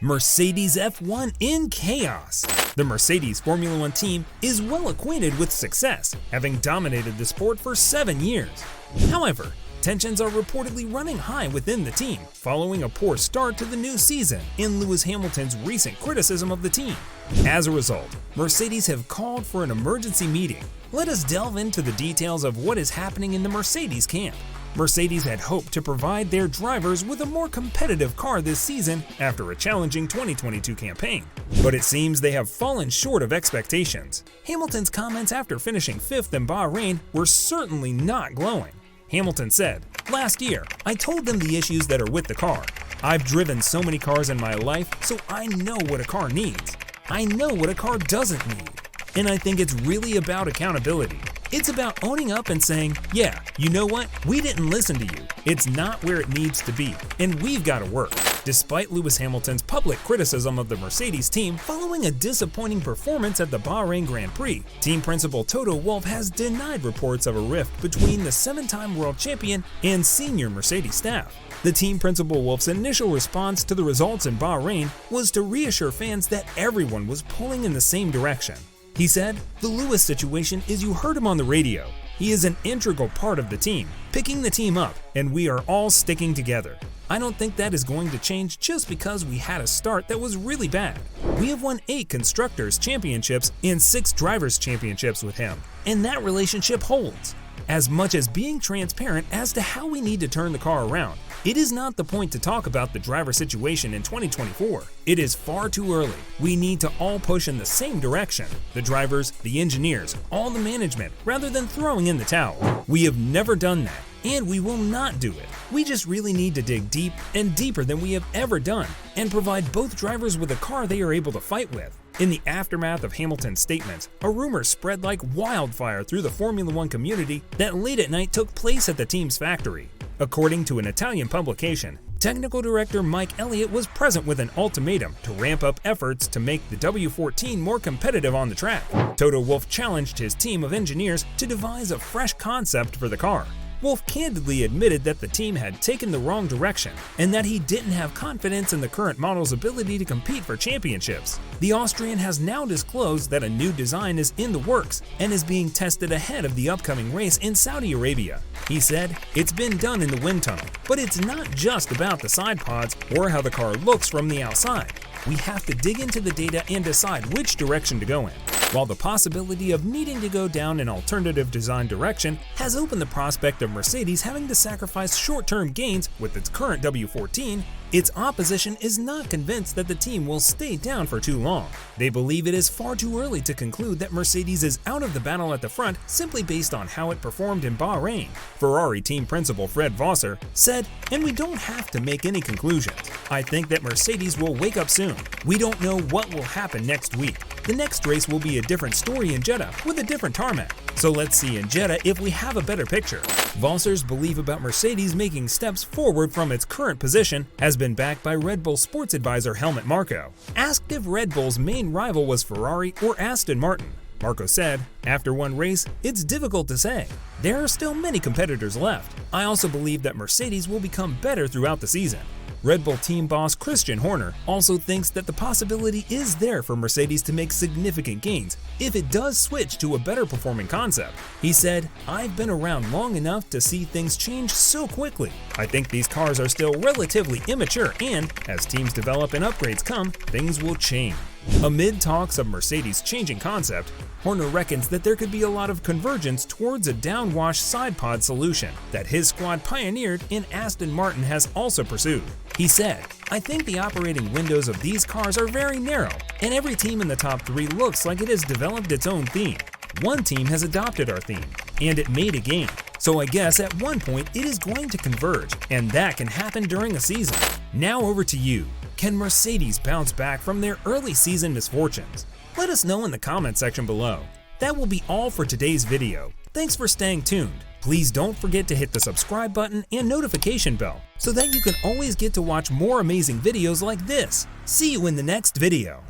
Mercedes F1 in chaos. The Mercedes Formula One team is well acquainted with success, having dominated the sport for 7 years. However, tensions are reportedly running high within the team following a poor start to the new season in Lewis Hamilton's recent criticism of the team. As a result, Mercedes have called for an emergency meeting. Let us delve into the details of what is happening in the Mercedes camp. Mercedes had hoped to provide their drivers with a more competitive car this season after a challenging 2022 campaign, but it seems they have fallen short of expectations. Hamilton's comments after finishing 5th in Bahrain were certainly not glowing. Hamilton said, "Last year, I told them the issues that are with the car. I've driven so many cars in my life, so I know what a car needs. I know what a car doesn't need. And I think it's really about accountability. It's about owning up and saying, yeah, you know what? We didn't listen to you. It's not where it needs to be, and we've got to work." Despite Lewis Hamilton's public criticism of the Mercedes team following a disappointing performance at the Bahrain Grand Prix, team principal Toto Wolff has denied reports of a rift between the 7-time world champion and senior Mercedes staff. The team principal Wolff's initial response to the results in Bahrain was to reassure fans that everyone was pulling in the same direction. He said, "The Lewis situation is you heard him on the radio. He is an integral part of the team, picking the team up, and we are all sticking together. I don't think that is going to change just because we had a start that was really bad. We have won 8 Constructors' Championships and 6 Drivers' Championships with him, and that relationship holds. As much as being transparent as to how we need to turn the car around, it is not the point to talk about the driver situation in 2024. It is far too early. We need to all push in the same direction. The drivers, the engineers, all the management, rather than throwing in the towel. We have never done that, and we will not do it. We just really need to dig deep and deeper than we have ever done, and provide both drivers with a car they are able to fight with." In the aftermath of Hamilton's statements, a rumor spread like wildfire through the Formula One community that late at night took place at the team's factory. According to an Italian publication, technical director Mike Elliott was present with an ultimatum to ramp up efforts to make the W14 more competitive on the track. Toto Wolff challenged his team of engineers to devise a fresh concept for the car. Wolff candidly admitted that the team had taken the wrong direction and that he didn't have confidence in the current model's ability to compete for championships. The Austrian has now disclosed that a new design is in the works and is being tested ahead of the upcoming race in Saudi Arabia. He said, "It's been done in the wind tunnel, but it's not just about the side pods or how the car looks from the outside. We have to dig into the data and decide which direction to go in." While the possibility of needing to go down an alternative design direction has opened the prospect of Mercedes having to sacrifice short-term gains with its current W14, its opposition is not convinced that the team will stay down for too long. They believe it is far too early to conclude that Mercedes is out of the battle at the front simply based on how it performed in Bahrain. Ferrari team principal Fred Vasseur said, "And we don't have to make any conclusions. I think that Mercedes will wake up soon. We don't know what will happen next week. The next race will be a different story in Jeddah with a different tarmac. So let's see in Jeddah if we have a better picture." Vasseur's belief about Mercedes making steps forward from its current position has been backed by Red Bull sports advisor Helmut Marko. Asked if Red Bull's main rival was Ferrari or Aston Martin, Marko said, "After one race, it's difficult to say. There are still many competitors left. I also believe that Mercedes will become better throughout the season." Red Bull team boss Christian Horner also thinks that the possibility is there for Mercedes to make significant gains if it does switch to a better performing concept. He said, "I've been around long enough to see things change so quickly. I think these cars are still relatively immature, and as teams develop and upgrades come, things will change." Amid talks of Mercedes' changing concept, Horner reckons that there could be a lot of convergence towards a downwash side pod solution that his squad pioneered and Aston Martin has also pursued. He said, "I think the operating windows of these cars are very narrow, and every team in the top 3 looks like it has developed its own theme. One team has adopted our theme, and it made a gain. So I guess at one point it is going to converge, and that can happen during a season." Now over to you. Can Mercedes bounce back from their early season misfortunes? Let us know in the comment section below. That will be all for today's video. Thanks for staying tuned. Please don't forget to hit the subscribe button and notification bell so that you can always get to watch more amazing videos like this. See you in the next video.